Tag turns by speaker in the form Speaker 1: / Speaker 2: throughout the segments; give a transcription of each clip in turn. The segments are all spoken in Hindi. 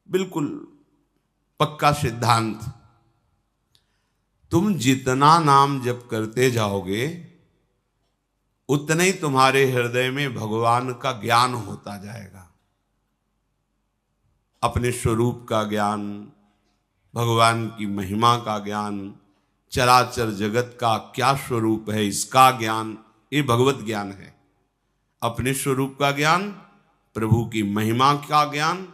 Speaker 1: बिल्कुल पक्का सिद्धांत। तुम जितना नाम जप करते जाओगे उतने ही तुम्हारे हृदय में भगवान का ज्ञान होता जाएगा, अपने स्वरूप का ज्ञान, भगवान की महिमा का ज्ञान, चराचर जगत का क्या स्वरूप है इसका ज्ञान। ये भगवत ज्ञान है। अपने स्वरूप का ज्ञान, प्रभु की महिमा का ज्ञान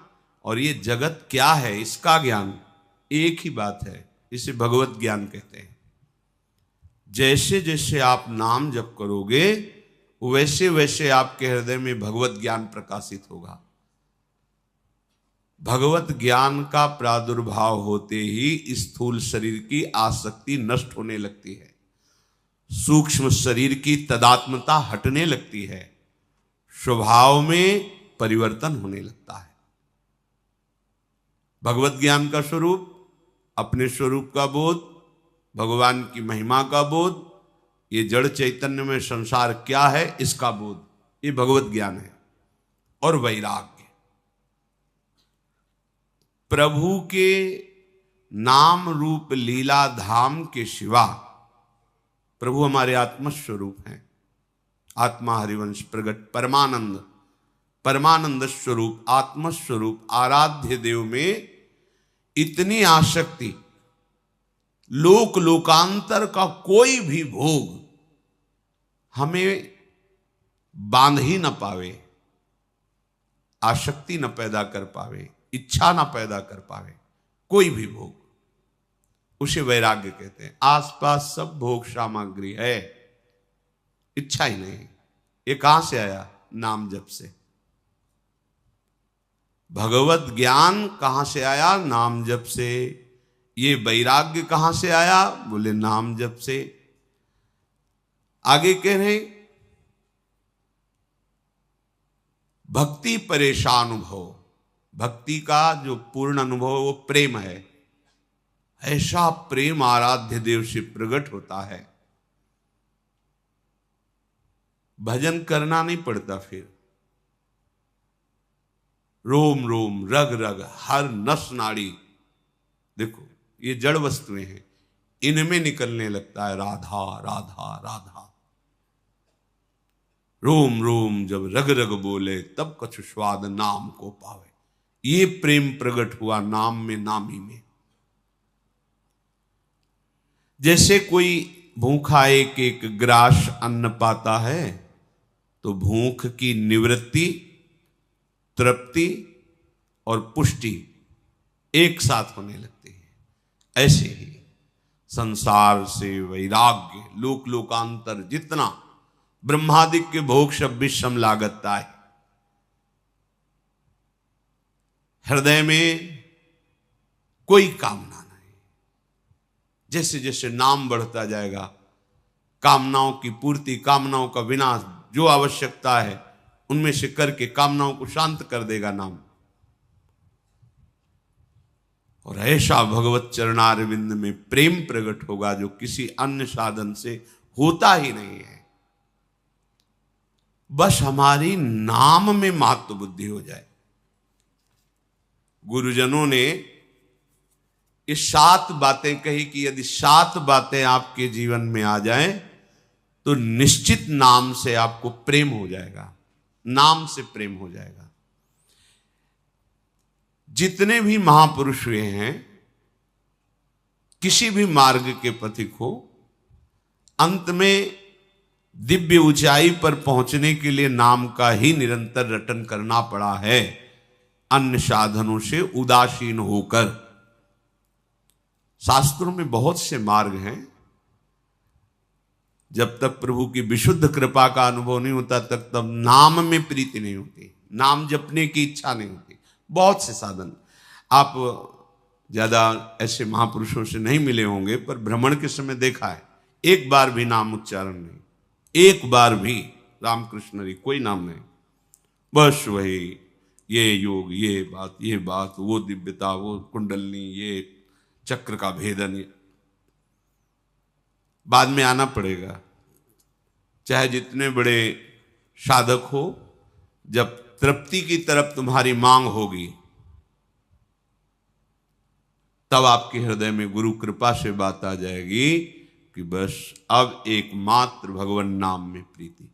Speaker 1: और ये जगत क्या है इसका ज्ञान, एक ही बात है। इसे भगवत ज्ञान कहते हैं। जैसे जैसे आप नाम जप करोगे वैसे वैसे आपके हृदय में भगवत ज्ञान प्रकाशित होगा। भगवत ज्ञान का प्रादुर्भाव होते ही स्थूल शरीर की आसक्ति नष्ट होने लगती है, सूक्ष्म शरीर की तदात्मता हटने लगती है, स्वभाव में परिवर्तन होने लगता है। भगवत ज्ञान का स्वरूप, अपने स्वरूप का बोध, भगवान की महिमा का बोध, ये जड़ चैतन्य में संसार क्या है इसका बोध, ये भगवत ज्ञान है। और वैराग्य, प्रभु के नाम रूप लीला धाम के सिवा प्रभु हमारे आत्मस्वरूप हैं। आत्मा हरिवंश प्रगट परमानंद, परमानंद स्वरूप, आत्मस्वरूप आराध्य देव में इतनी आसक्ति, लोक लोकांतर का कोई भी भोग हमें बांध ही न पावे, आसक्ति न पैदा कर पावे, इच्छा न पैदा कर पावे, कोई भी भोग, उसे वैराग्य कहते हैं। आसपास सब भोग सामग्री है, इच्छा ही नहीं। ये कहां से आया? नाम जप से। भगवत ज्ञान कहां से आया? नाम जप से। ये वैराग्य कहां से आया? बोले नाम जप से। आगे कह रहे भक्ति परेशानुभव, भक्ति का जो पूर्ण अनुभव वो प्रेम है। ऐसा प्रेम आराध्य देव से प्रकट होता है, भजन करना नहीं पड़ता, फिर रोम रोम रग रग हर नस नाड़ी, देखो ये जड़ वस्तुएं हैं, इनमें निकलने लगता है राधा राधा राधा। रोम रोम जब रग रग बोले तब कछु स्वाद नाम को पावे। ये प्रेम प्रकट हुआ नाम में, नामी में। जैसे कोई भूखा एक एक ग्रास अन्न पाता है तो भूख की निवृत्ति, तृप्ति और पुष्टि एक साथ होने लगती है। ऐसे ही संसार से वैराग्य, लोक लोकांतर जितना ब्रह्मादिक के भोग सब विषम लागता है, हृदय में कोई कामना नहीं। जैसे जैसे नाम बढ़ता जाएगा, कामनाओं की पूर्ति, कामनाओं का विनाश, जो आवश्यकता है उनमें से करके कामनाओं को शांत कर देगा नाम। और ऐसा भगवत चरणारविंद में प्रेम प्रकट होगा जो किसी अन्य साधन से होता ही नहीं है। बस हमारी नाम में महत्व बुद्धि हो जाए। गुरुजनों ने ये 7 बातें कही कि यदि 7 बातें आपके जीवन में आ जाएं तो निश्चित नाम से आपको प्रेम हो जाएगा, नाम से प्रेम हो जाएगा। जितने भी महापुरुष हुए हैं, किसी भी मार्ग के पथिक हो, अंत में दिव्य ऊंचाई पर पहुंचने के लिए नाम का ही निरंतर रटन करना पड़ा है, अन्य साधनों से उदासीन होकर। शास्त्रों में बहुत से मार्ग हैं, जब तक प्रभु की विशुद्ध कृपा का अनुभव नहीं होता तक तब नाम में प्रीति नहीं होती, नाम जपने की इच्छा नहीं होती। बहुत से साधन, आप ज्यादा ऐसे महापुरुषों से नहीं मिले होंगे, पर भ्रमण के समय देखा है, एक बार भी नाम उच्चारण नहीं, एक बार भी रामकृष्ण हरि कोई नाम नहीं, बस वही ये योग, ये बात, वो दिव्यता, वो कुंडलनी, ये चक्र का भेदन। बाद में आना पड़ेगा, चाहे जितने बड़े साधक हो, जब तृप्ति की तरफ तुम्हारी मांग होगी तब आपके हृदय में गुरु कृपा से बात आ जाएगी कि बस अब एकमात्र भगवान नाम में प्रीति।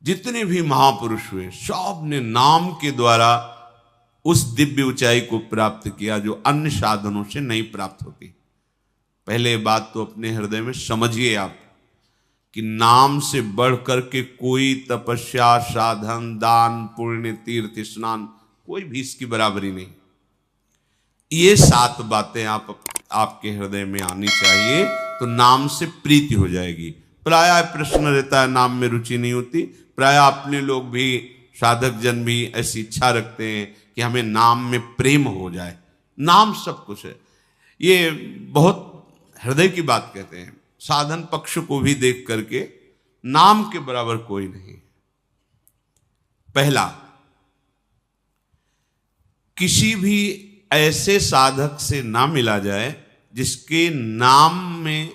Speaker 1: जितने भी महापुरुष हुए सब ने नाम के द्वारा उस दिव्य ऊंचाई को प्राप्त किया जो अन्य साधनों से नहीं प्राप्त होती। पहले बात तो अपने हृदय में समझिए आप कि नाम से बढ़कर के कोई तपस्या, साधन, दान, पुण्य, तीर्थ स्नान कोई भी इसकी बराबरी नहीं। ये 7 बातें आपके हृदय में आनी चाहिए तो नाम से प्रीति हो जाएगी। प्रायः प्रश्न रहता है, नाम में रुचि नहीं होती। प्रायः अपने लोग भी, साधक जन भी ऐसी इच्छा रखते हैं कि हमें नाम में प्रेम हो जाए। नाम सब कुछ है, ये बहुत हृदय की बात कहते हैं। साधन पक्ष को भी देख करके नाम के बराबर कोई नहीं। पहला, किसी भी ऐसे साधक से ना मिला जाए जिसके नाम में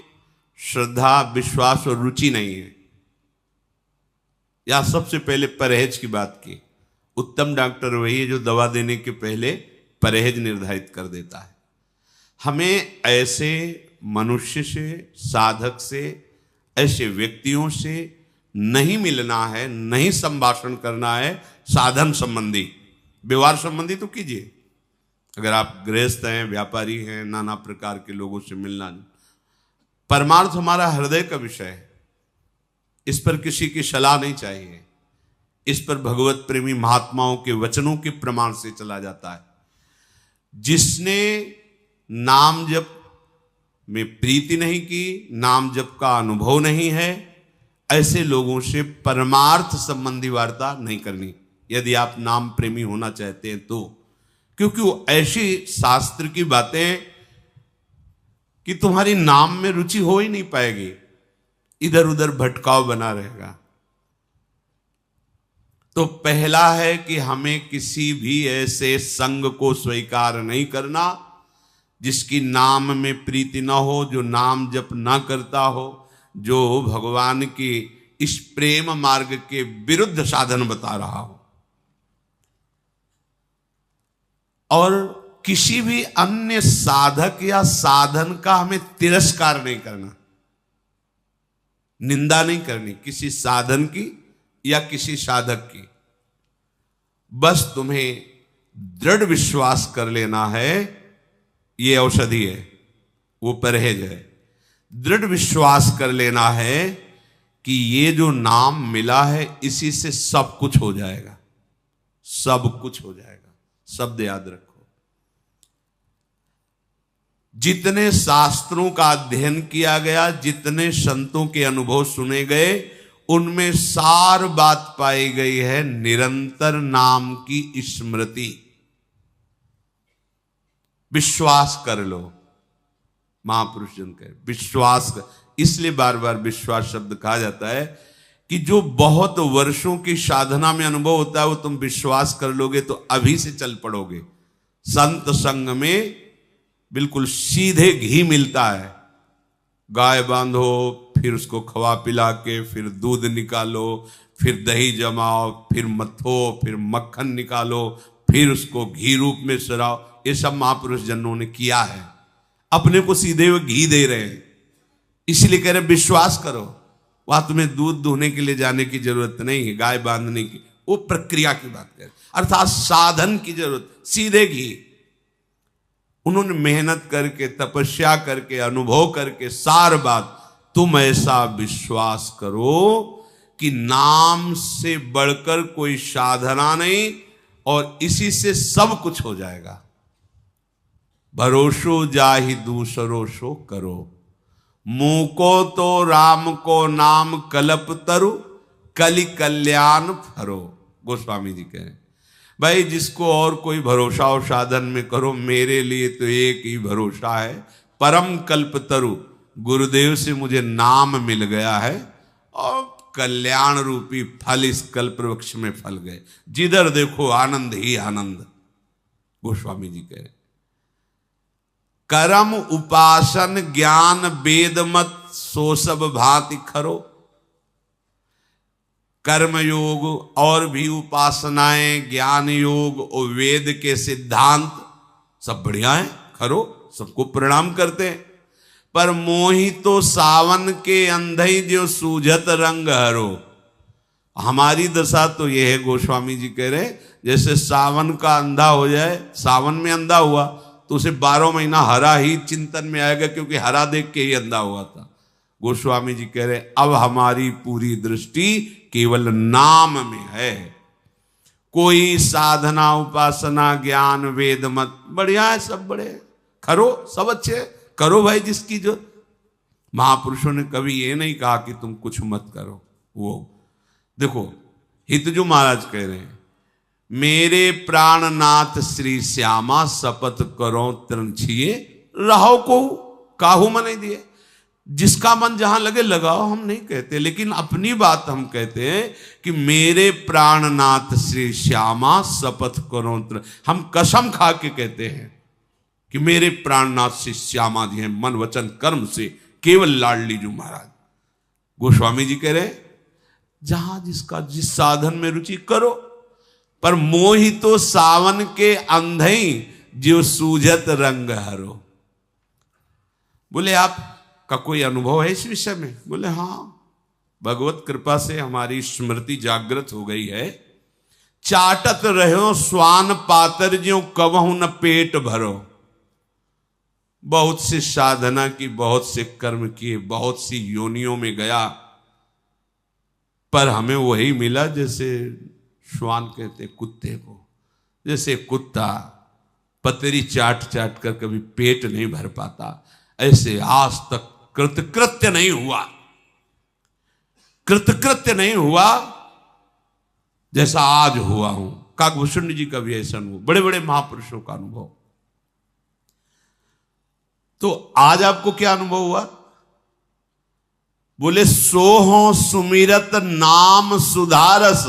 Speaker 1: श्रद्धा, विश्वास और रुचि नहीं है। या सबसे पहले परहेज की बात की। उत्तम डॉक्टर वही है जो दवा देने के पहले परहेज निर्धारित कर देता है। हमें ऐसे मनुष्य से, साधक से, ऐसे व्यक्तियों से नहीं मिलना है, नहीं संभाषण करना है। साधन संबंधी, व्यवहार संबंधी तो कीजिए। अगर आप गृहस्थ हैं, व्यापारी हैं, नाना प्रकार के लोगों से मिलना, परमार्थ हमारा हृदय का विषय है। इस पर किसी की सलाह नहीं चाहिए। इस पर भगवत प्रेमी महात्माओं के वचनों के प्रमाण से चला जाता है। जिसने नाम जप में प्रीति नहीं की, नाम जप का अनुभव नहीं है, ऐसे लोगों से परमार्थ संबंधी वार्ता नहीं करनी, यदि आप नाम प्रेमी होना चाहते हैं तो। क्योंकि वो ऐसी शास्त्र की बातें कि तुम्हारी नाम में रुचि हो ही नहीं पाएगी, इधर उधर भटकाव बना रहेगा। तो पहला है कि हमें किसी भी ऐसे संग को स्वीकार नहीं करना जिसकी नाम में प्रीति ना हो, जो नाम जप ना करता हो, जो भगवान की इस प्रेम मार्ग के विरुद्ध साधन बता रहा हो। और किसी भी अन्य साधक या साधन का हमें तिरस्कार नहीं करना, निंदा नहीं करनी किसी साधन की या किसी साधक की। बस तुम्हें दृढ़ विश्वास कर लेना है, ये औषधि है, वो परहेज है। दृढ़ विश्वास कर लेना है कि ये जो नाम मिला है इसी से सब कुछ हो जाएगा, सब कुछ हो जाएगा। शब्द याद रखो। जितने शास्त्रों का अध्ययन किया गया, जितने संतों के अनुभव सुने गए, उनमें सार बात पाई गई है निरंतर नाम की स्मृति। विश्वास कर लो, महापुरुष जन कहे विश्वास कर। इसलिए बार बार विश्वास शब्द कहा जाता है कि जो बहुत वर्षों की साधना में अनुभव होता है वो तुम विश्वास कर लोगे तो अभी से चल पड़ोगे। संत संग में बिल्कुल सीधे घी मिलता है। गाय बांधो, फिर उसको खवा पिला के, फिर दूध निकालो, फिर दही जमाओ, फिर मथो, फिर मक्खन निकालो, फिर उसको घी रूप में सराओ। ये सब महापुरुष जनों ने किया है। अपने को सीधे हुए घी दे रहे हैं, इसलिए कह रहे विश्वास करो। वहां तुम्हें दूध दुहने के लिए जाने की जरूरत नहीं है, गाय बांधने की, वो प्रक्रिया की बात कर, अर्थात साधन की जरूरत, सीधे घी। उन्होंने मेहनत करके, तपस्या करके, अनुभव करके सार बात। तुम ऐसा विश्वास करो कि नाम से बढ़कर कोई साधना नहीं और इसी से सब कुछ हो जाएगा। भरोसो जाहि दूसरो सो करो, मुंह को तो राम को नाम कलप तरु, कलि कल्याण फरो। गोस्वामी जी कह रहे भाई, जिसको और कोई भरोसा और साधन में करो, मेरे लिए तो एक ही भरोसा है, परम कल्प तरु। गुरुदेव से मुझे नाम मिल गया है और कल्याण रूपी फल इस कल्प वृक्ष में फल गए। जिधर देखो आनंद ही आनंद। गोस्वामी जी कह रहे कर्म उपासन ज्ञान वेद मत सो सब भांति खरो। कर्म योग और भी उपासनाएं, ज्ञान योग और वेद के सिद्धांत सब बढ़िया है, खरो। सबको प्रणाम करते हैं। पर मोहि तो सावन के अंधई जो सूझत रंग हरो। हमारी दशा तो यह है, गोस्वामी जी कह रहे, जैसे सावन का अंधा हो जाए, सावन में अंधा हुआ तो उसे 12 महीना हरा ही चिंतन में आएगा, क्योंकि हरा देख के ही अंधा हुआ था। गोस्वामी जी कह रहे अब हमारी पूरी दृष्टि केवल नाम में है। कोई साधना उपासना ज्ञान वेद मत, बढ़िया है, सब बड़े करो, सब अच्छे करो भाई, जिसकी जो। महापुरुषों ने कभी ये नहीं कहा कि तुम कुछ मत करो। वो देखो हितजू महाराज कह रहे हैं, मेरे प्राणनाथ श्री श्यामा शपथ करो तृण छिए रहो को काहू मन दिए। जिसका मन जहां लगे लगाओ, हम नहीं कहते, लेकिन अपनी बात हम कहते हैं कि मेरे प्राणनाथ श्री श्यामा शपथ करो तृण। हम कसम खा के कहते हैं कि मेरे प्राणनाथ श्री श्यामा जी हैं, मन वचन कर्म से केवल लाडली जू महाराज। गोस्वामी जी कह रहे जहां जिसका जिस साधन में रुचि करो, पर मोहि तो सावन के अंधई जो सूझत रंग हरो। बोले आपका कोई अनुभव है इस विषय में? बोले हाँ, भगवत कृपा से हमारी स्मृति जागृत हो गई है। चाटत रहो स्वान पातर ज्यों कबहु न पेट भरो। बहुत सी साधना की, बहुत से कर्म किए, बहुत सी योनियों में गया, पर हमें वही मिला जैसे श्वान कहते कुत्ते को। जैसे कुत्ता पतरी चाट चाट कर कभी पेट नहीं भर पाता, ऐसे आज तक कृतकृत्य नहीं हुआ, कृतकृत्य नहीं हुआ जैसा आज हुआ हूं। काकभूषण जी का भी ऐसा अनुभव, बड़े बड़े महापुरुषों का अनुभव। तो आज आपको क्या अनुभव हुआ? बोले सोहो सुमिरत नाम सुधारस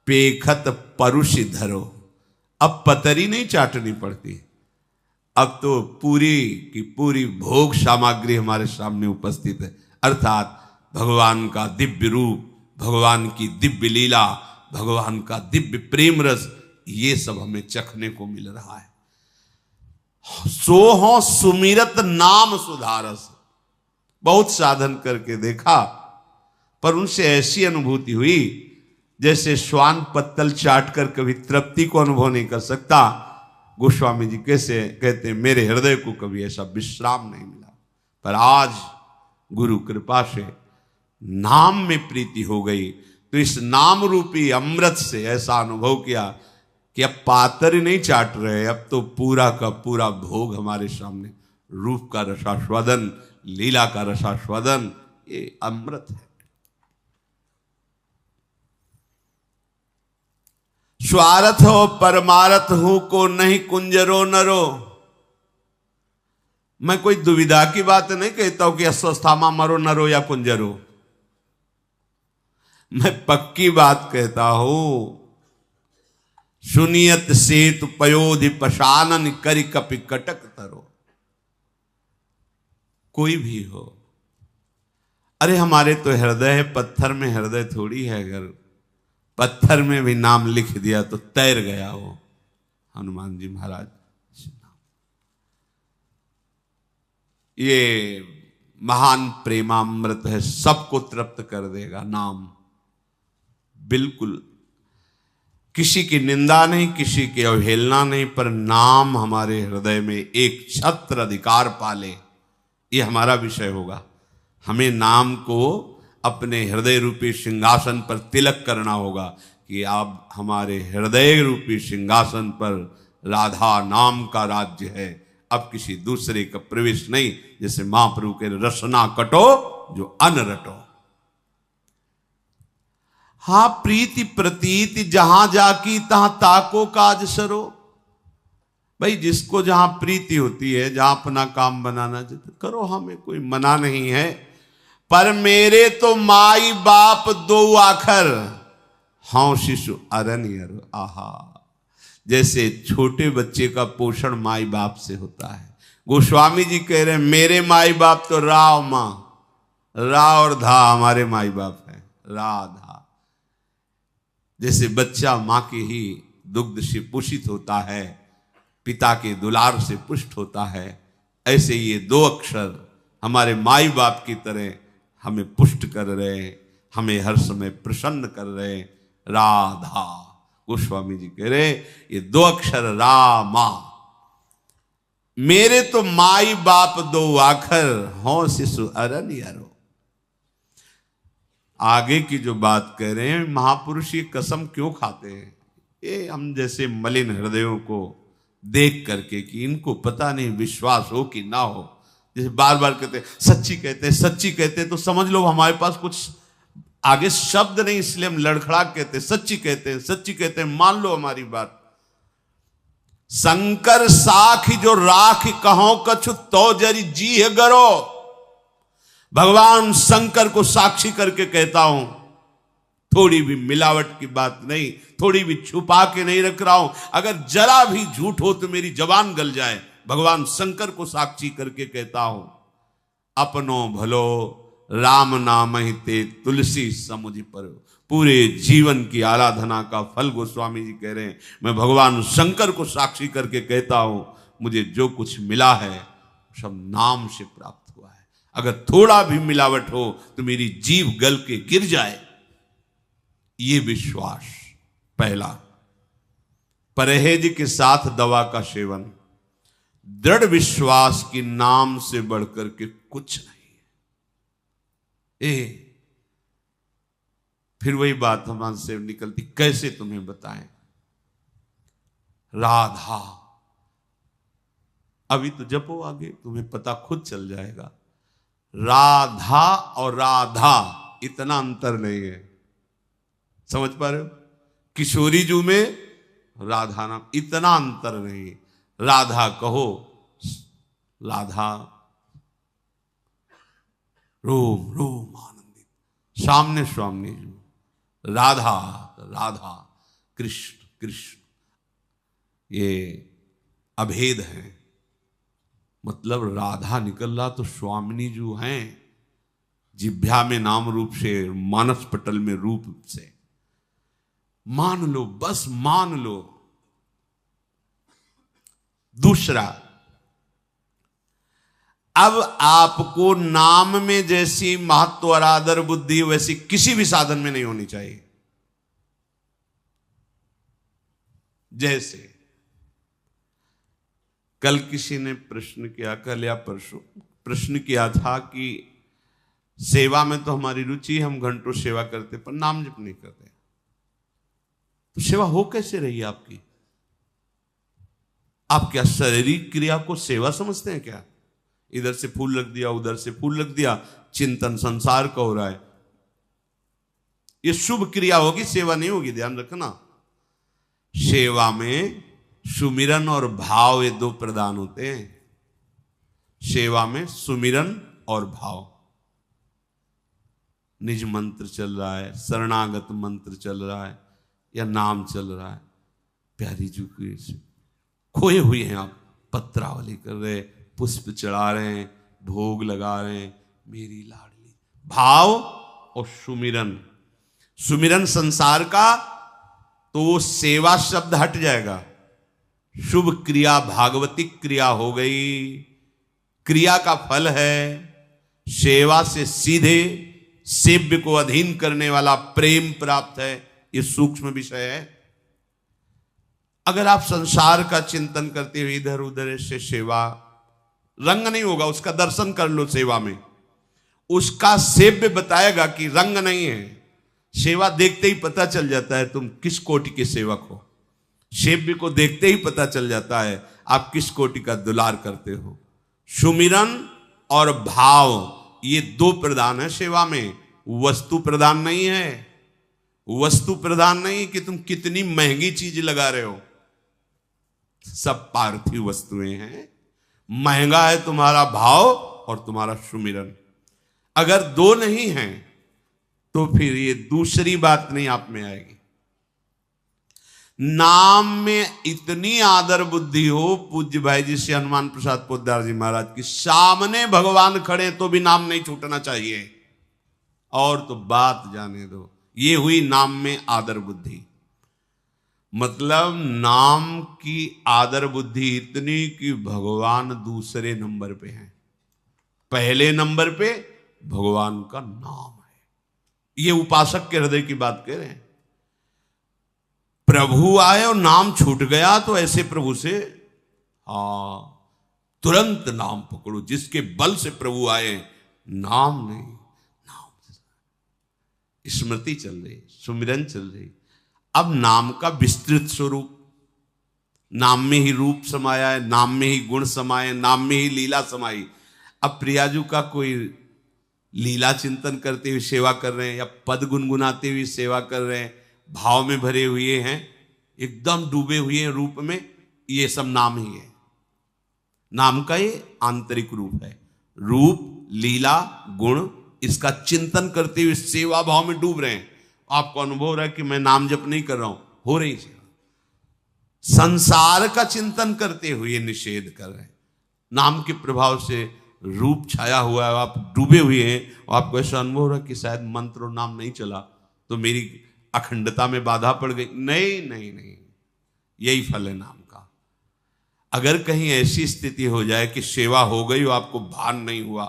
Speaker 1: पेखत परुषि धरो। अब पतरी नहीं चाटनी पड़ती, अब तो पूरी की पूरी भोग सामग्री हमारे सामने उपस्थित है। अर्थात भगवान का दिव्य रूप, भगवान की दिव्य लीला, भगवान का दिव्य प्रेम रस, ये सब हमें चखने को मिल रहा है। सोहो सुमिरत नाम सुधारस। बहुत साधन करके देखा, पर उनसे ऐसी अनुभूति हुई जैसे श्वान पत्तल चाट कर कभी तृप्ति को अनुभव नहीं कर सकता। गोस्वामी जी कैसे कहते हैं, मेरे हृदय को कभी ऐसा विश्राम नहीं मिला, पर आज गुरु कृपा से नाम में प्रीति हो गई, तो इस नाम रूपी अमृत से ऐसा अनुभव किया कि अब पातर नहीं चाट रहे, अब तो पूरा का पूरा भोग हमारे सामने, रूप का रसास्वादन, लीला का रसास्वादन, ये अमृत है। स्वार्थ हो परमारथ हूं को नहीं कुंजरो नरो। मैं कोई दुविधा की बात नहीं कहता हूं कि अस्वस्थामा मरो नरो या कुंजरो। मैं पक्की बात कहता हूं, सुनियत सेतु पयोधि पशानन करि कपि कटक तरो। कोई भी हो, अरे हमारे तो हृदय है, पत्थर में हृदय थोड़ी है। अगर पत्थर में भी नाम लिख दिया तो तैर गया वो हनुमान जी महाराज। ये महान प्रेमामृत है, सबको तृप्त कर देगा नाम। बिल्कुल किसी की निंदा नहीं, किसी की अवहेलना नहीं, पर नाम हमारे हृदय में एक छत्र अधिकार पाले, ये हमारा विषय होगा। हमें नाम को अपने हृदय रूपी सिंहासन पर तिलक करना होगा कि आप हमारे हृदय रूपी सिंहासन पर राधा नाम का राज्य है, अब किसी दूसरे का प्रवेश नहीं। जैसे महाप्रभु के रसना कटो जो अन रटो। हाँ प्रीति प्रतीति जहां जाकी तहां ताको काज सरो। भाई जिसको जहां प्रीति होती है, जहां अपना काम बनाना चाहते करो, हमें कोई मना नहीं है। पर मेरे तो माई बाप दो आखर हाँ शिशु अरण्य। आहा, जैसे छोटे बच्चे का पोषण माई बाप से होता है। गोस्वामी जी कह रहे हैं मेरे माई बाप तो राव माँ, रा और धा हमारे माई बाप है, राधा। जैसे बच्चा माँ के ही दुग्ध से पोषित होता है, पिता के दुलार से पुष्ट होता है, ऐसे ये दो अक्षर हमारे माई बाप की तरह हमें पुष्ट कर रहे हैं, हमें हर समय प्रसन्न कर रहे हैं। राधा, गोस्वामी जी कह रहे ये दो अक्षर रामा, मेरे तो माई बाप दो आखर हों शिशु अरन यारो। आगे की जो बात कह रहे हैं, महापुरुष ये कसम क्यों खाते हैं? ये हम जैसे मलिन हृदयों को देख करके कि इनको पता नहीं विश्वास हो कि ना हो, जैसे बार बार कहते हैं सच्ची कहते हैं, सच्ची कहते हैं, तो समझ लो हमारे पास कुछ आगे शब्द नहीं, इसलिए हम लड़खड़ा कहते हैं, सच्ची कहते हैं, सच्ची कहते हैं, मान लो हमारी बात। शंकर साखी जो राख कहो कछु तो जरी जी है गरो। भगवान शंकर को साक्षी करके कहता हूं, थोड़ी भी मिलावट की बात नहीं, थोड़ी भी छुपा के नहीं रख रहा हूं। अगर जरा भी झूठ हो तो मेरी जबान गल जाए। भगवान शंकर को साक्षी करके कहता हूं, अपनो भलो राम नाम ही ते तुलसी समुझ पर। पूरे जीवन की आराधना का फल गोस्वामी जी कह रहे हैं, मैं भगवान शंकर को साक्षी करके कहता हूं, मुझे जो कुछ मिला है सब नाम से प्राप्त हुआ है। अगर थोड़ा भी मिलावट हो तो मेरी जीभ गल के गिर जाए, ये विश्वास। पहला, परहेज के साथ दवा का सेवन, दृढ़ विश्वास की नाम से बढ़कर के कुछ नहीं है। फिर वही बात हमारे से निकलती, कैसे तुम्हें बताएं? राधा, अभी तो जपो, आगे तुम्हें पता खुद चल जाएगा। राधा और राधा इतना अंतर नहीं है, समझ पा रहे हो? किशोरी जू में राधा नाम, इतना अंतर नहीं। राधा कहो, राधा रोम रोम आनंदित, सामने स्वामी जू। राधा राधा, कृष्ण कृष्ण, ये अभेद है। मतलब राधा निकल रहा तो स्वामिनी जो हैं, जिभ्या में नाम रूप से, मानस पटल में रूप से। मान लो, बस मान लो। दूसरा, अब आपको नाम में जैसी महत्व और आदर बुद्धि वैसी किसी भी साधन में नहीं होनी चाहिए। जैसे कल किसी ने प्रश्न किया, कल या परसों प्रश्न किया था कि सेवा में तो हमारी रुचि, हम घंटों सेवा करते पर नाम जप नहीं करते, तो सेवा हो कैसे रही आपकी? आप क्या शारीरिक क्रिया को सेवा समझते हैं क्या? इधर से फूल रख दिया, उधर से फूल रख दिया, चिंतन संसार का हो रहा है, ये शुभ क्रिया होगी, सेवा नहीं होगी। ध्यान रखना, सेवा में सुमिरन और भाव ये दो प्रदान होते हैं। सेवा में सुमिरन और भाव। निज मंत्र चल रहा है, शरणागत मंत्र चल रहा है, या नाम चल रहा है, प्यारी जी की खोए हुए हैं आप, पत्रावली कर रहे, पुष्प चढ़ा रहे हैं, भोग लगा रहे हैं, मेरी लाडली। भाव और सुमिरन, सुमिरन संसार का, तो वो सेवा शब्द हट जाएगा। शुभ क्रिया भागवतिक क्रिया हो गई, क्रिया का फल है। सेवा से सीधे सेव्य को अधीन करने वाला प्रेम प्राप्त है, ये सूक्ष्म विषय है। अगर आप संसार का चिंतन करते हुए इधर उधर से सेवा, रंग नहीं होगा, उसका दर्शन कर लो सेवा में, उसका सेव्य बताएगा कि रंग नहीं है। सेवा देखते ही पता चल जाता है तुम किस कोटि के सेवक हो। सेव्य को देखते ही पता चल जाता है आप किस कोटि का दुलार करते हो। सुमिरन और भाव, ये दो प्रदान है सेवा में, वस्तु प्रदान नहीं है। वस्तु प्रदान नहीं कि तुम कितनी महंगी चीज लगा रहे हो, सब पार्थिव वस्तुएं हैं। महंगा है तुम्हारा भाव और तुम्हारा सुमिरन। अगर दो नहीं हैं तो फिर ये दूसरी बात नहीं आप में आएगी। नाम में इतनी आदर बुद्धि हो, पूज्य भाई जी से हनुमान प्रसाद पोद्दार जी महाराज की, सामने भगवान खड़े तो भी नाम नहीं छूटना चाहिए, और तो बात जाने दो। ये हुई नाम में आदर बुद्धि। मतलब नाम की आदर बुद्धि इतनी कि भगवान दूसरे नंबर पे हैं, पहले नंबर पे भगवान का नाम है। ये उपासक के हृदय की बात कह रहे हैं। प्रभु आए और नाम छूट गया तो ऐसे प्रभु से तुरंत नाम पकड़ो, जिसके बल से प्रभु आए, नाम नहीं, नाम स्मृति चल रही, सुमिरन चल रही। अब नाम का विस्तृत स्वरूप, नाम में ही रूप समाया है, नाम में ही गुण समाये, नाम में ही लीला समाई। अब प्रियाजू का कोई लीला चिंतन करते हुए सेवा कर रहे हैं, या पद गुनगुनाते हुए सेवा कर रहे हैं, भाव में भरे हुए हैं, एकदम डूबे हुए हैं रूप में, ये सब नाम ही है। नाम का ये आंतरिक रूप है। रूप, लीला, गुण, इसका चिंतन करते हुए सेवा भाव में डूब रहे हैं। आपको अनुभव हो रहा है कि मैं नाम जप नहीं कर रहा हूं, हो रही सेवा। संसार का चिंतन करते हुए निषेध कर रहे हैं। नाम के प्रभाव से रूप छाया हुआ है, आप डूबे हुए हैं, और आपको ऐसा अनुभव हो रहा है कि शायद मंत्र और नाम नहीं चला तो मेरी अखंडता में बाधा पड़ गई। नहीं नहीं नहीं, यही फल है नाम का। अगर कहीं ऐसी स्थिति हो जाए कि सेवा हो गई और आपको भान नहीं हुआ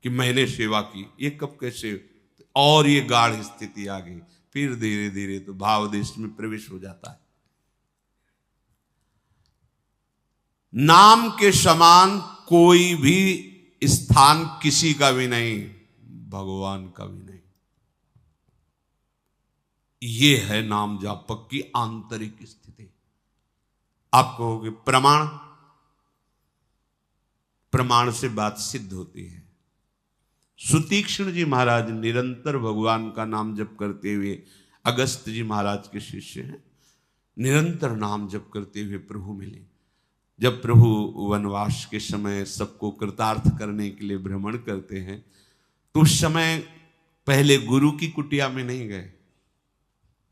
Speaker 1: कि मैंने सेवा की, ये कब कैसे, और ये गाढ़ स्थिति आ गई, फिर धीरे धीरे तो भाव देश में प्रवेश हो जाता है। नाम के समान कोई भी स्थान किसी का भी नहीं, भगवान का भी नहीं। ये है नाम जापक की आंतरिक स्थिति। आप कहोगे प्रमाण, प्रमाण से बात सिद्ध होती है। सुतीक्ष्ण जी महाराज निरंतर भगवान का नाम जप करते हुए, अगस्त जी महाराज के शिष्य हैं, निरंतर नाम जप करते हुए प्रभु मिले। जब प्रभु वनवास के समय सबको कृतार्थ करने के लिए भ्रमण करते हैं, तो उस समय पहले गुरु की कुटिया में नहीं गए,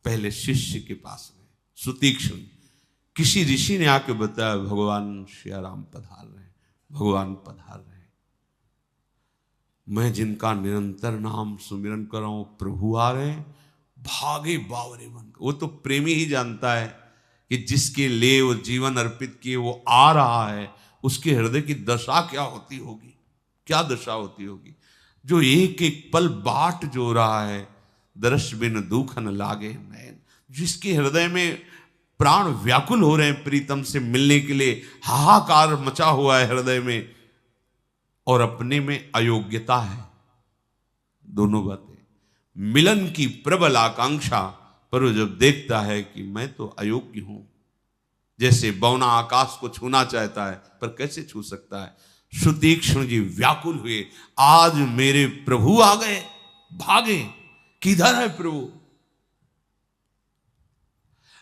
Speaker 1: पहले शिष्य के पास गए। सुतीक्ष्ण किसी ऋषि ने आके बताया, भगवान श्याराम पधार रहे हैं, भगवान पधार रहे हैं। मैं जिनका निरंतर नाम सुमिरन कर रहा हूं, प्रभु आ रहे हैं, भागे बावरे मन। वो तो प्रेमी ही जानता है कि जिसके लिए वो जीवन अर्पित किए वो आ रहा है, उसके हृदय की दशा क्या होती होगी, क्या दशा होती होगी। जो एक एक पल बाट जो रहा है, दर्श बिन दुख न लागे नैन, जिसके हृदय में प्राण व्याकुल हो रहे हैं प्रीतम से मिलने के लिए, हाहाकार मचा हुआ है हृदय में, और अपने में अयोग्यता है। दोनों बातें, मिलन की प्रबल आकांक्षा, पर वो जब देखता है कि मैं तो अयोग्य हूं, जैसे बौना आकाश को छूना चाहता है पर कैसे छू सकता है, सुतीक्ष्ण जी व्याकुल हुए, आज मेरे प्रभु आ गए, भागे, किधर है प्रभु।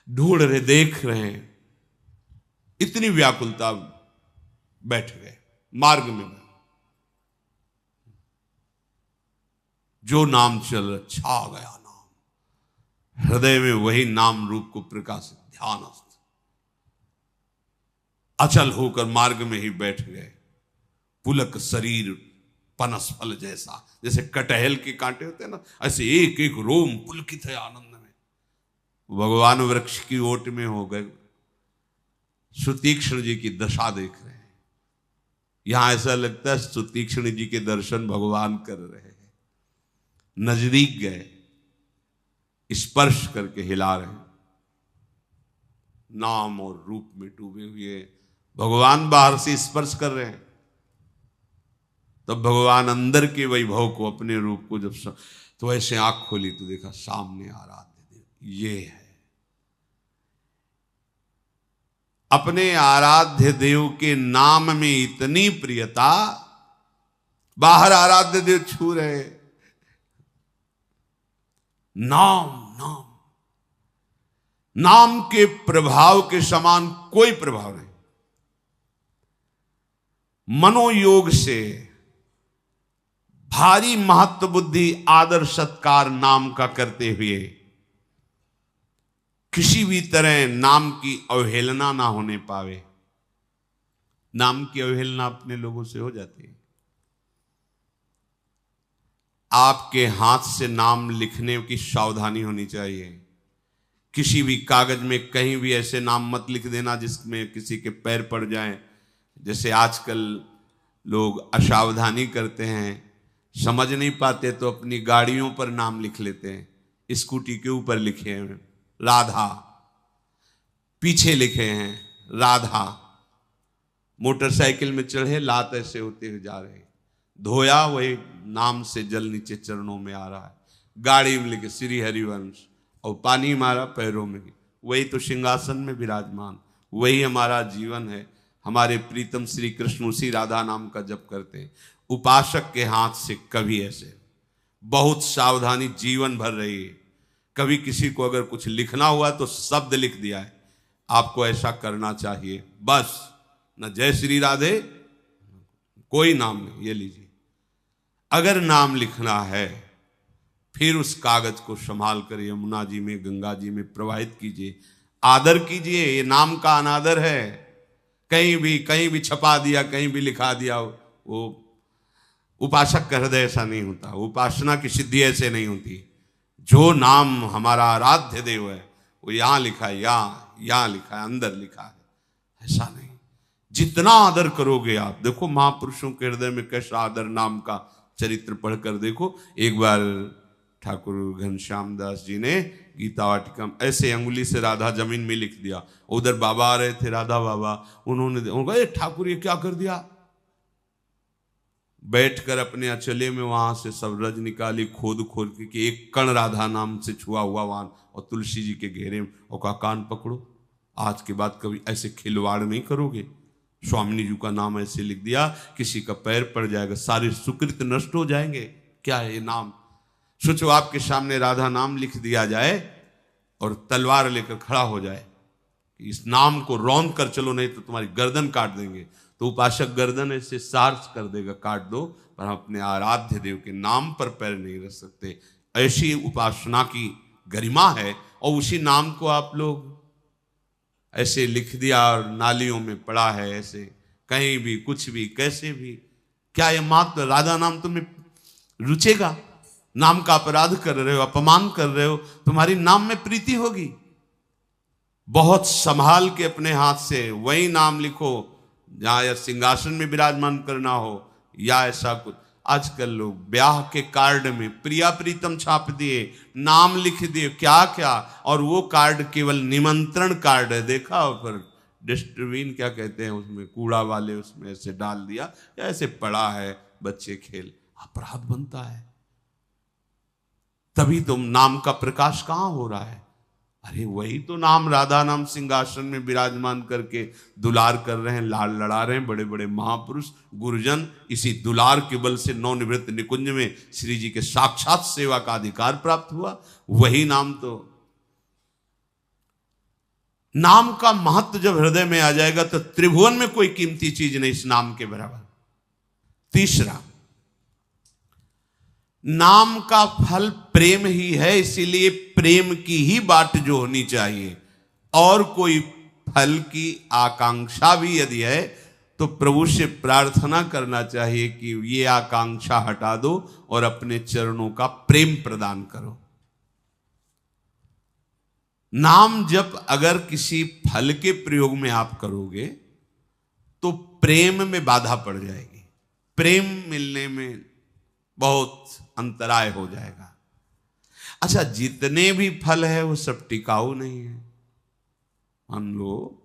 Speaker 1: ढूंढ रहे, देख रहे हैं, इतनी व्याकुलता, बैठ गए मार्ग में। जो नाम चल छा गया नाम, हृदय में वही नाम रूप को प्रकाशित, ध्यानस्थ, अचल होकर मार्ग में ही बैठ गए। पुलक शरीर पनस फल जैसा, जैसे कटहल के कांटे होते हैं ना, ऐसे एक एक रोम पुलकित है आनंद में। भगवान वृक्ष की ओट में हो गए, सुतीक्ष्ण जी की दशा देख रहे हैं। यहां ऐसा लगता है सुतीक्ष्ण जी के दर्शन भगवान कर रहे हैं। नजदीक गए, स्पर्श करके हिला रहे हैं, नाम और रूप में डूबे हुए भगवान बाहर से स्पर्श कर रहे हैं। तब भगवान अंदर के वैभव को, अपने रूप को जब तो ऐसे आंख खोली तो देखा सामने आराध्य देव। ये है अपने आराध्य देव के नाम में इतनी प्रियता, बाहर आराध्य देव छू रहे, नाम नाम नाम के प्रभाव के समान कोई प्रभाव नहीं। मनोयोग से भारी महत्व बुद्धि आदर सत्कार नाम का करते हुए किसी भी तरह नाम की अवहेलना ना होने पावे। नाम की अवहेलना अपने लोगों से हो जाती है। आपके हाथ से नाम लिखने की सावधानी होनी चाहिए। किसी भी कागज में कहीं भी ऐसे नाम मत लिख देना जिसमें किसी के पैर पड़ जाएं। जैसे आजकल लोग असावधानी करते हैं, समझ नहीं पाते तो अपनी गाड़ियों पर नाम लिख लेते हैं। स्कूटी के ऊपर लिखे हैं राधा, पीछे लिखे हैं राधा, मोटरसाइकिल में चढ़े लात ऐसे होते हुए जा रहे, धोया वही नाम से जल नीचे चरणों में आ रहा है। गाड़ी में लिखे श्री हरिवंश और पानी मारा पैरों में, वही तो सिंहासन में विराजमान, वही हमारा जीवन है। हमारे प्रीतम श्री कृष्ण उसी राधा नाम का जप करते हैं। उपासक के हाथ से कभी ऐसे बहुत सावधानी जीवन भर रही है। कभी किसी को अगर कुछ लिखना हुआ तो शब्द लिख दिया है, आपको ऐसा करना चाहिए। बस न जय श्री राधे, कोई नाम नहीं, ये लीजिए। अगर नाम लिखना है फिर उस कागज को संभाल कर यमुना जी में, गंगा जी में प्रवाहित कीजिए, आदर कीजिए। ये नाम का अनादर है। कहीं भी छपा दिया, कहीं भी लिखा दिया, वो उपासक का हृदय ऐसा नहीं होता। उपासना की सिद्धि ऐसे नहीं होती। जो नाम हमारा आराध्य देव है वो यहाँ लिखा है, यहाँ लिखा है, अंदर लिखा है, ऐसा नहीं। जितना आदर करोगे आप, देखो महापुरुषों के हृदय में कैसा आदर, नाम का चरित्र पढ़कर देखो। एक बार ठाकुर घनश्याम दास जी ने गीता वाटिका ऐसे अंगुली से राधा जमीन में लिख दिया। उधर बाबा आ रहे थे, राधा बाबा, उन्होंने ठाकुर ये क्या कर दिया। बैठकर अपने अचले में वहां से सब रज निकाली, खोद खोद के एक कण राधा नाम से छुआ हुआ वहां और तुलसी जी के घेरे में, और कहा कान पकड़ो, आज के बाद कभी ऐसे खिलवाड़ नहीं करोगे। स्वामिनी जी का नाम ऐसे लिख दिया, किसी का पैर पड़ जाएगा, सारे सुकृत नष्ट हो जाएंगे। क्या है ये नाम? सोचो आपके सामने राधा नाम लिख दिया जाए और तलवार लेकर खड़ा हो जाए कि इस नाम को रौंद कर चलो, नहीं तो तुम्हारी गर्दन काट देंगे। तो उपासक गर्दन ऐसे सार्स कर देगा, काट दो, पर हम अपने आराध्य देव के नाम पर पैर नहीं रख सकते। ऐसी उपासना की गरिमा है। और उसी नाम को आप लोग ऐसे लिख दिया और नालियों में पड़ा है, ऐसे कहीं भी कुछ भी कैसे भी। क्या ये मात्र राधा नाम तुम्हें रुचेगा? नाम का अपराध कर रहे हो, अपमान कर रहे हो, तुम्हारी नाम में प्रीति होगी? बहुत संभाल के अपने हाथ से वही नाम लिखो जहां या सिंहासन में विराजमान करना हो या ऐसा कुछ। आजकल लोग ब्याह के कार्ड में प्रिया प्रीतम छाप दिए, नाम लिख दिए, क्या क्या, और वो कार्ड केवल निमंत्रण कार्ड है। देखा पर डस्टबिन क्या कहते हैं उसमें, कूड़ा वाले उसमें ऐसे डाल दिया, ऐसे पड़ा है, बच्चे खेल। अपराध बनता है। तभी तुम नाम का प्रकाश कहां हो रहा है? अरे वही तो नाम, राधा नाम सिंहासन में विराजमान करके दुलार कर रहे हैं, लाल लड़ा रहे हैं बड़े बड़े महापुरुष गुरुजन। इसी दुलार के बल से नवनिवृत्त निकुंज में श्री जी के साक्षात सेवा का अधिकार प्राप्त हुआ। वही नाम तो, नाम का महत्व जब हृदय में आ जाएगा तो त्रिभुवन में कोई कीमती चीज नहीं इस नाम के बराबर। तीसरा, नाम का फल प्रेम ही है, इसीलिए प्रेम की ही बात जो होनी चाहिए। और कोई फल की आकांक्षा भी यदि है तो प्रभु से प्रार्थना करना चाहिए कि ये आकांक्षा हटा दो और अपने चरणों का प्रेम प्रदान करो। नाम जप अगर किसी फल के प्रयोग में आप करोगे तो प्रेम में बाधा पड़ जाएगी, प्रेम मिलने में बहुत अंतराय हो जाएगा। अच्छा, जितने भी फल है वो सब टिकाऊ नहीं है। मान लो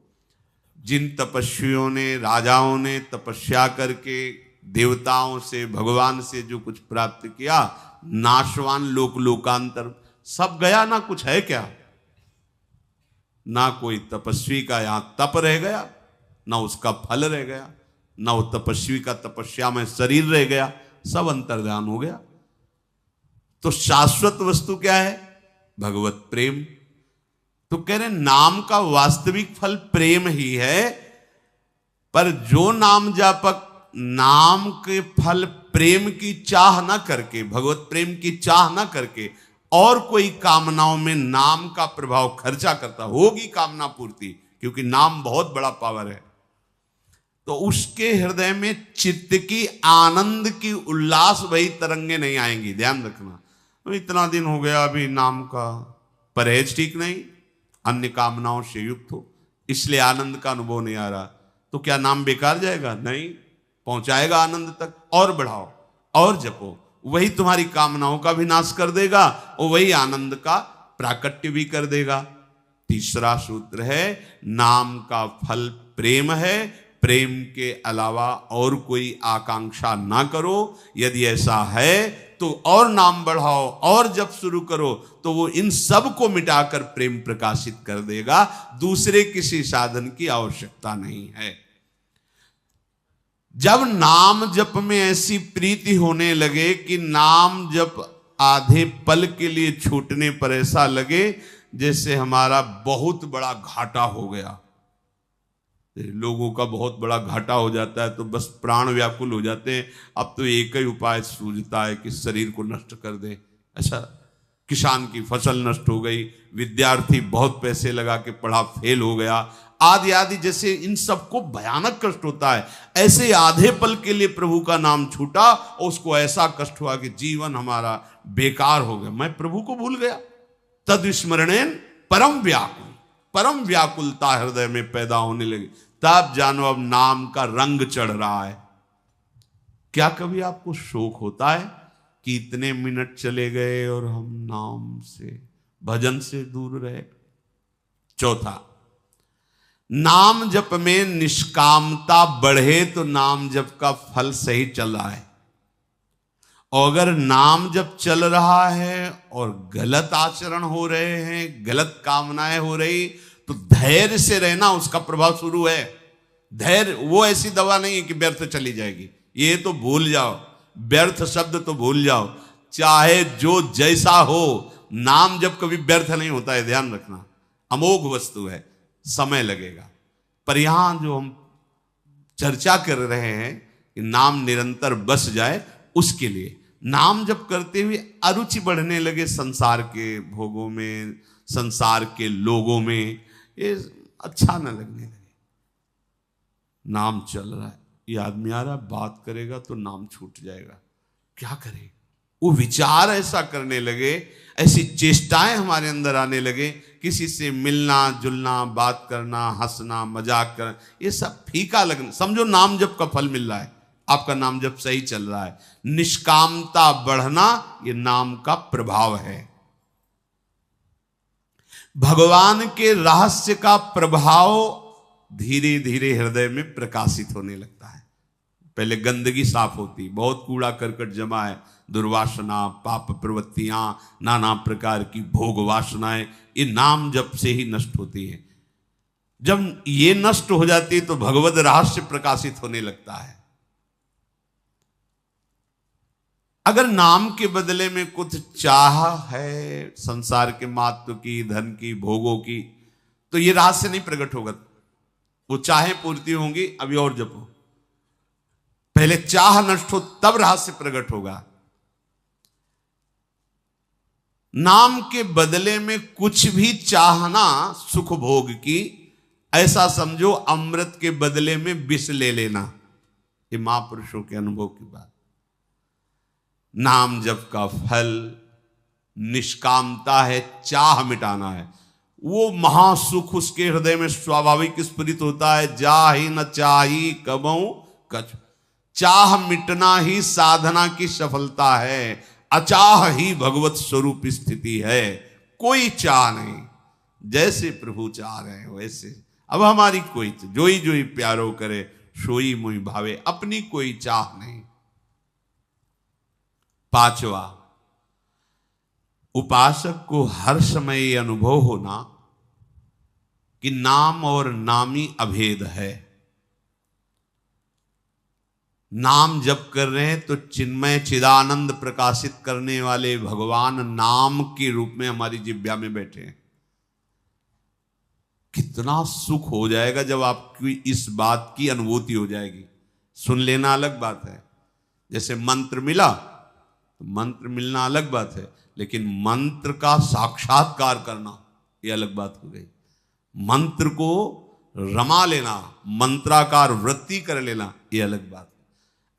Speaker 1: जिन तपस्वियों ने, राजाओं ने तपस्या करके देवताओं से, भगवान से जो कुछ प्राप्त किया, नाशवान लोक लोकांतर सब गया, ना कुछ है क्या? ना कोई तपस्वी का यहां तप रह गया, ना उसका फल रह गया, ना वो तपस्वी का तपस्या में शरीर रह गया, सब अंतर्ध्यान हो गया। तो शाश्वत वस्तु क्या है? भगवत प्रेम। तो कह रहे नाम का वास्तविक फल प्रेम ही है। पर जो नाम जापक नाम के फल प्रेम की चाह ना करके, भगवत प्रेम की चाह ना करके और कोई कामनाओं में नाम का प्रभाव खर्चा करता, होगी कामना पूर्ति, क्योंकि नाम बहुत बड़ा पावर है, तो उसके हृदय में चित्त की आनंद की उल्लास वही तरंगे नहीं आएंगी। ध्यान रखना। तो इतना दिन हो गया अभी नाम का परहेज ठीक नहीं, अन्य कामनाओं से युक्त हो, इसलिए आनंद का अनुभव नहीं आ रहा, तो क्या नाम बेकार जाएगा? नहीं, पहुंचाएगा आनंद तक। और बढ़ाओ और जपो, वही तुम्हारी कामनाओं का भी नाश कर देगा और वही आनंद का प्राकट्य भी कर देगा। तीसरा सूत्र है, नाम का फल प्रेम है, प्रेम के अलावा और कोई आकांक्षा ना करो। यदि ऐसा है तो और नाम बढ़ाओ और जप शुरू करो, तो वो इन सब को मिटाकर प्रेम प्रकाशित कर देगा। दूसरे किसी साधन की आवश्यकता नहीं है। जब नाम जप में ऐसी प्रीति होने लगे कि नाम जप आधे पल के लिए छूटने पर ऐसा लगे जैसे हमारा बहुत बड़ा घाटा हो गया। लोगों का बहुत बड़ा घाटा हो जाता है तो बस प्राण व्याकुल हो जाते हैं। अब तो एक ही उपाय सूझता है कि शरीर को नष्ट कर दे। ऐसा किसान की फसल नष्ट हो गई, विद्यार्थी बहुत पैसे लगा के पढ़ा फेल हो गया, आदि आदि, जैसे इन सबको भयानक कष्ट होता है, ऐसे आधे पल के लिए प्रभु का नाम छूटा और उसको ऐसा कष्ट हुआ कि जीवन हमारा बेकार हो गया, मैं प्रभु को भूल गया। तद स्मरणेन परम व्याकुल, परम व्याकुलता हृदय में पैदा होने लगी। तब जानो अब नाम का रंग चढ़ रहा है। क्या कभी आपको शोक होता है कि इतने मिनट चले गए और हम नाम से, भजन से दूर रहे? चौथा, नाम जप में निष्कामता बढ़े तो नाम जप का फल सही चल रहा है, और अगर नाम जप चल रहा है और गलत आचरण हो रहे हैं, गलत कामनाएं हो रही, तो धैर्य से रहना उसका प्रभाव शुरू है। धैर्य वो ऐसी दवा नहीं है कि व्यर्थ चली जाएगी, ये तो भूल जाओ, व्यर्थ शब्द तो भूल जाओ। चाहे जो जैसा हो, नाम जब कभी व्यर्थ नहीं होता है, ध्यान रखना, अमोघ वस्तु है, समय लगेगा। पर यहां जो हम चर्चा कर रहे हैं कि नाम निरंतर बस जाए, उसके लिए नाम जप करते हुए अरुचि बढ़ने लगे संसार के भोगों में, संसार के लोगों में, ये अच्छा न लगने लगे। नाम चल रहा है, ये आदमी आ रहा है, बात करेगा तो नाम छूट जाएगा, क्या करे? वो विचार ऐसा करने लगे, ऐसी चेष्टाएं हमारे अंदर आने लगे, किसी से मिलना जुलना, बात करना, हंसना, मजाक करना, ये सब फीका लगना। समझो नाम जप का फल मिल रहा है, आपका नाम जप सही चल रहा है। निष्कामता बढ़ना, ये नाम का प्रभाव है। भगवान के रहस्य का प्रभाव धीरे धीरे हृदय में प्रकाशित होने लगता है। पहले गंदगी साफ होती, बहुत कूड़ा करकट जमा है, दुर्वासना, पाप प्रवृत्तियां, नाना प्रकार की भोग वासनाएं, ये नाम जप से ही नष्ट होती हैं। जब ये नष्ट हो जाती है तो भगवद रहस्य प्रकाशित होने लगता है। अगर नाम के बदले में कुछ चाह है संसार के महत्व की, धन की, भोगों की, तो ये रहस्य नहीं प्रकट होगा। वो चाहे पूर्ति होंगी, अभी और जपो, पहले चाह नष्ट हो तब रहस्य प्रकट होगा। नाम के बदले में कुछ भी चाहना सुख भोग की, ऐसा समझो अमृत के बदले में विष ले लेना। ये महापुरुषों के अनुभव की बात। नाम जप का फल निष्कामता है, चाह मिटाना है। वो महासुख उसके हृदय में स्वाभाविक स्फुरित होता है। जा ही न चाही कबहू कछ, चाह मिटना ही साधना की सफलता है। अचाह ही भगवत स्वरूप स्थिति है। कोई चाह नहीं, जैसे प्रभु चाह रहे हैं वैसे। अब हमारी कोई, जोई जोई प्यारो करे सोई मुई भावे, अपनी कोई चाह नहीं। पांचवा, उपासक को हर समय यह अनुभव होना कि नाम और नामी अभेद है। नाम जप कर रहे हैं तो चिन्मय चिदानंद प्रकाशित करने वाले भगवान नाम के रूप में हमारी जिह्वा में बैठे हैं। कितना सुख हो जाएगा जब आपकी इस बात की अनुभूति हो जाएगी। सुन लेना अलग बात है, जैसे मंत्र मिला तो मंत्र मिलना अलग बात है, लेकिन मंत्र का साक्षात्कार करना यह अलग बात हो गई। मंत्र को रमा लेना, मंत्राकार वृत्ति कर लेना, यह अलग बात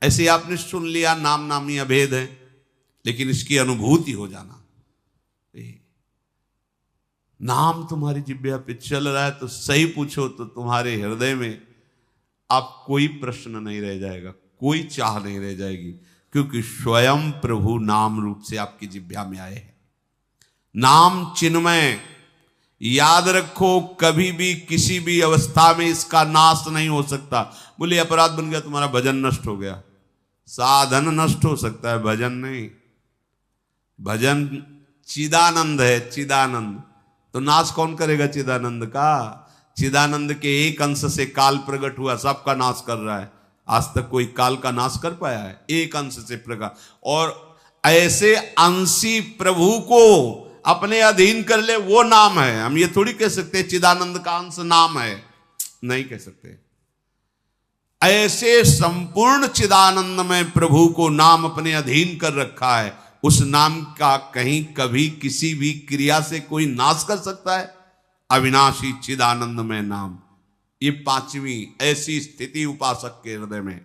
Speaker 1: है। ऐसे आपने सुन लिया नाम नामी अभेद है, लेकिन इसकी अनुभूति हो जाना, नाम तुम्हारी जिह्वा पे चल रहा है तो सही पूछो तो तुम्हारे हृदय में आप कोई प्रश्न नहीं रह जाएगा, कोई चाह नहीं रह जाएगी, क्योंकि स्वयं प्रभु नाम रूप से आपकी जिह्वा में आए हैं। नाम चिन्मय, याद रखो, कभी भी किसी भी अवस्था में इसका नाश नहीं हो सकता। बोले अपराध बन गया, तुम्हारा भजन नष्ट हो गया, साधन नष्ट हो सकता है, भजन नहीं। भजन चिदानंद है, चिदानंद। तो नाश कौन करेगा चिदानंद का? चिदानंद के एक अंश से काल प्रकट हुआ, सबका नाश कर रहा है। आज तक कोई काल का नाश कर पाया है? एक अंश से प्रकट। और ऐसे अंशी प्रभु को अपने अधीन कर ले, वो नाम है। हम ये थोड़ी कह सकते चिदानंद का अंश नाम है, नहीं कह सकते। ऐसे संपूर्ण चिदानंद में प्रभु को नाम अपने अधीन कर रखा है। उस नाम का कहीं कभी किसी भी क्रिया से कोई नाश कर सकता है? अविनाशी चिदानंद में नाम, ये पांचवी ऐसी स्थिति उपासक के हृदय में।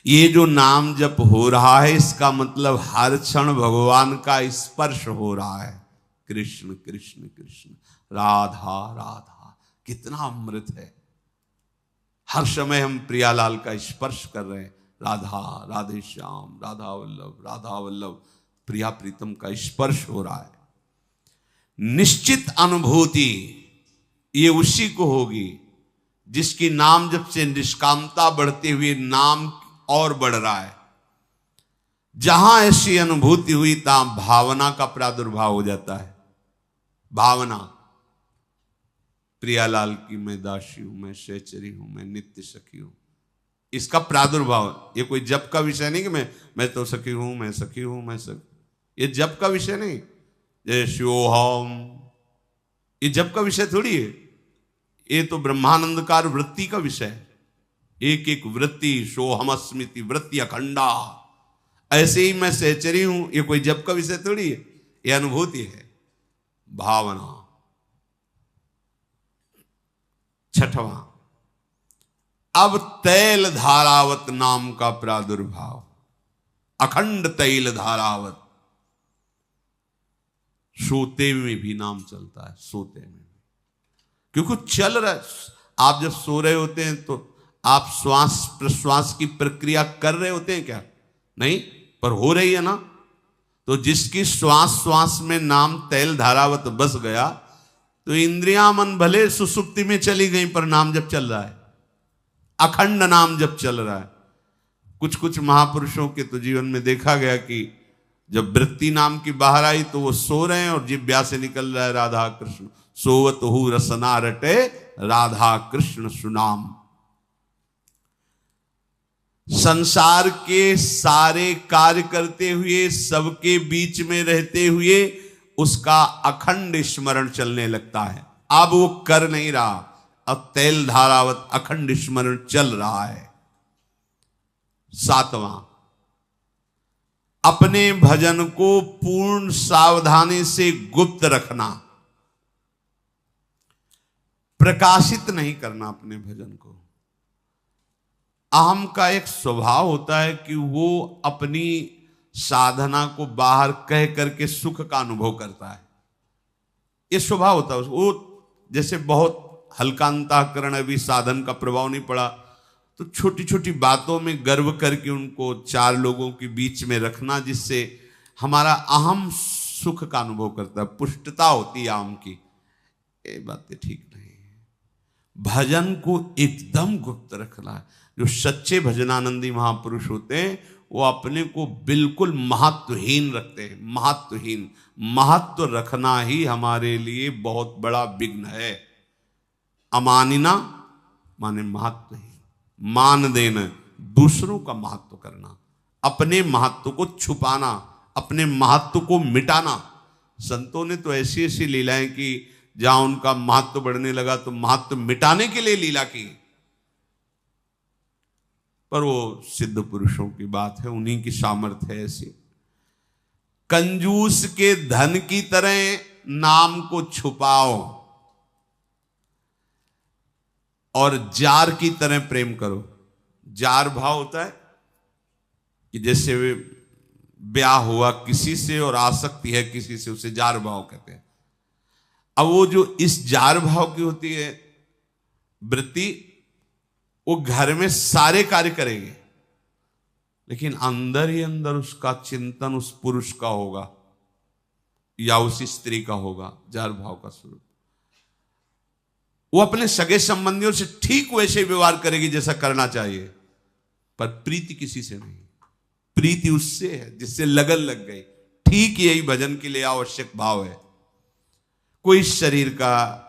Speaker 1: ये जो नाम जप हो रहा है, इसका मतलब हर क्षण भगवान का स्पर्श हो रहा है। कृष्ण कृष्ण कृष्ण, राधा राधा, कितना अमृत है। हर समय हम प्रियालाल का स्पर्श कर रहे हैं। राधा राधे श्याम, राधा वल्लभ, राधा वल्लभ, प्रिया प्रीतम का स्पर्श हो रहा है। निश्चित अनुभूति ये उसी को होगी जिसकी नाम जब से निष्कामता बढ़ते हुए नाम और बढ़ रहा है। जहां ऐसी अनुभूति हुई तहां भावना का प्रादुर्भाव हो जाता है। भावना, प्रियालाल की मैं दासी हूं, मैं सहचरी हूं, मैं नित्य सखी हूं, इसका प्रादुर्भाव। ये कोई जप का विषय नहीं कि मैं तो सखी हूं, मैं सखी हूं, मैं सखी। ये जप का विषय नहीं। जय शिवोहम, ये जप का विषय थोड़ी है। ये तो ब्रह्मानंदकार वृत्ति का विषय है। एक एक वृत्ति, सोहमस्मिति वृत्ति अखंडा। ऐसे ही मैं सहचरी हूं, ये कोई जप का विषय थोड़ी है, ये अनुभूति है, भावना। छठवां, अब तैल धारावत नाम का प्रादुर्भाव। अखंड तैल धारावत, सोते में भी नाम चलता है, सोते में भी, क्योंकि चल रहा है। आप जब सो रहे होते हैं तो आप श्वास प्रश्वास की प्रक्रिया कर रहे होते हैं क्या? नहीं, पर हो रही है ना। तो जिसकी श्वास श्वास में नाम तैल धारावत बस गया, तो इंद्रियां मन भले सुसुप्ति में चली गई, पर नाम जब चल रहा है, अखंड नाम जब चल रहा है। कुछ कुछ महापुरुषों के तो जीवन में देखा गया कि जब वृत्ति नाम की बाहर आई तो वो सो रहे हैं और जिह्वा से निकल रहा है राधा कृष्ण। सोवत हु रसना रटे, राधा कृष्ण सुनाम। संसार के सारे कार्य करते हुए, सबके बीच में रहते हुए उसका अखंड स्मरण चलने लगता है। अब वो कर नहीं रहा, अब तैल धारावत अखंड स्मरण चल रहा है। सातवां, अपने भजन को पूर्ण सावधानी से गुप्त रखना, प्रकाशित नहीं करना अपने भजन को। अहम का एक स्वभाव होता है कि वो अपनी साधना को बाहर कह करके सुख का अनुभव करता है। ये स्वभाव होता है वो। जैसे बहुत हल्का अंतःकरण, अभी साधन का प्रभाव नहीं पड़ा, तो छोटी छोटी बातों में गर्व करके उनको चार लोगों के बीच में रखना, जिससे हमारा अहम सुख का अनुभव करता है, पुष्टता होती है अहम की। ये बातें ठीक नहीं है। भजन को एकदम गुप्त रखना है। जो सच्चे भजनानंदी महापुरुष होते हैं वो अपने को बिल्कुल महत्वहीन रखते हैं। महत्वहीन, महत्व रखना ही हमारे लिए बहुत बड़ा विघ्न है। अमानिना माने महत्वहीन, मान देना, दूसरों का महत्व करना, अपने महत्व को छुपाना, अपने महत्व को मिटाना। संतों ने तो ऐसी ऐसी लीलाएं की, जहां उनका महत्व बढ़ने लगा तो महत्व मिटाने के लिए लीला की। पर वो सिद्ध पुरुषों की बात है, उन्हीं की सामर्थ्य है ऐसी। कंजूस के धन की तरह नाम को छुपाओ और जार की तरह प्रेम करो। जार भाव होता है कि जैसे ब्याह हुआ किसी से और आसक्ति है किसी से, उसे जार भाव कहते हैं। अब वो जो इस जार भाव की होती है वृत्ति, वो घर में सारे कार्य करेगी, लेकिन अंदर ही अंदर उसका चिंतन उस पुरुष का होगा या उस स्त्री का होगा। जार भाव का स्वरूप, वो अपने सगे संबंधियों से ठीक वैसे व्यवहार करेगी जैसा करना चाहिए, पर प्रीति किसी से नहीं। प्रीति उससे है जिससे लगन लग गई। ठीक यही भजन के लिए आवश्यक भाव है। कोई शरीर का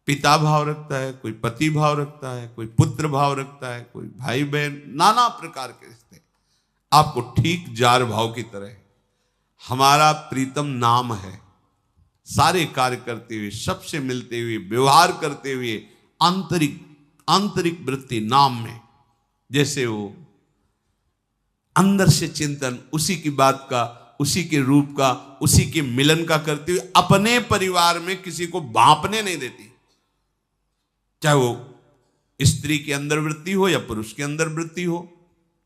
Speaker 1: पिता भाव रखता है, कोई पति भाव रखता है, कोई पुत्र भाव रखता है, कोई भाई बहन, नाना प्रकार के रिश्ते। आपको ठीक जार भाव की तरह हमारा प्रीतम नाम है। सारे कार्य करते हुए, सबसे मिलते हुए, व्यवहार करते हुए, आंतरिक वृत्ति नाम में, जैसे वो अंदर से चिंतन उसी की बात का, उसी के रूप का, उसी के मिलन का करते हुए अपने परिवार में किसी को भांपने नहीं देती। चाहे वो स्त्री के अंदर वृत्ति हो या पुरुष के अंदर वृत्ति हो,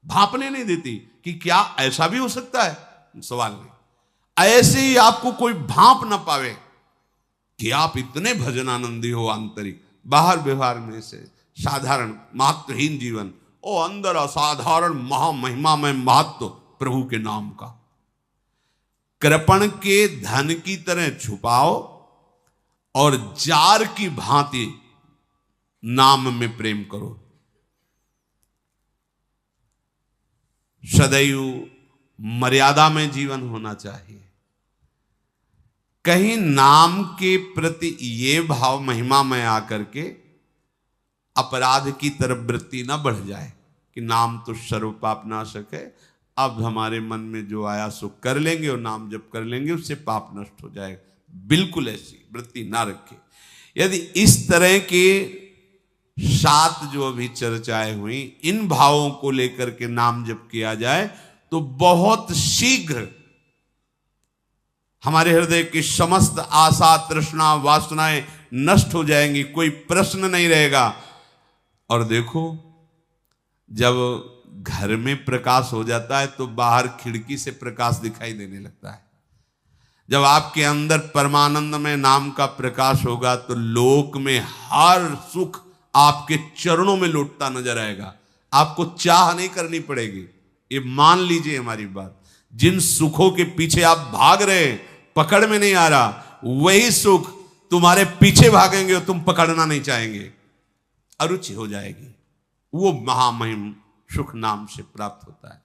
Speaker 1: भांपने नहीं देती कि क्या ऐसा भी हो सकता है। सवाल नहीं। ऐसे ही आपको कोई भांप ना पावे कि आप इतने भजनानंदी हो आंतरिक, बाहर व्यवहार में से साधारण महत्वहीन जीवन, ओ अंदर असाधारण महामहिमा में महत्व प्रभु के नाम का। कृपण के धन की तरह छुपाओ और जार की भांति नाम में प्रेम करो। सदैव मर्यादा में जीवन होना चाहिए। कहीं नाम के प्रति ये भाव महिमा में आकर के अपराध की तरफ वृत्ति ना बढ़ जाए कि नाम तो सर्व पाप नाशक है, अब हमारे मन में जो आया सो कर लेंगे और नाम जब कर लेंगे उससे पाप नष्ट हो जाएगा। बिल्कुल ऐसी वृत्ति ना रखे। यदि इस तरह के 7 जो अभी चर्चाएं हुई, इन भावों को लेकर के नाम जब किया जाए तो बहुत शीघ्र हमारे हृदय की समस्त आशा, तृष्णा, वासनाएं नष्ट हो जाएंगी। कोई प्रश्न नहीं रहेगा। और देखो, जब घर में प्रकाश हो जाता है तो बाहर खिड़की से प्रकाश दिखाई देने लगता है। जब आपके अंदर परमानंद में नाम का प्रकाश होगा तो लोक में हर सुख आपके चरणों में लौटता नजर आएगा। आपको चाह नहीं करनी पड़ेगी। ये मान लीजिए हमारी बात। जिन सुखों के पीछे आप भाग रहे, पकड़ में नहीं आ रहा, वही सुख तुम्हारे पीछे भागेंगे और तुम पकड़ना नहीं चाहेंगे, अरुचि हो जाएगी। वो महामहिम सुख नाम से प्राप्त होता है।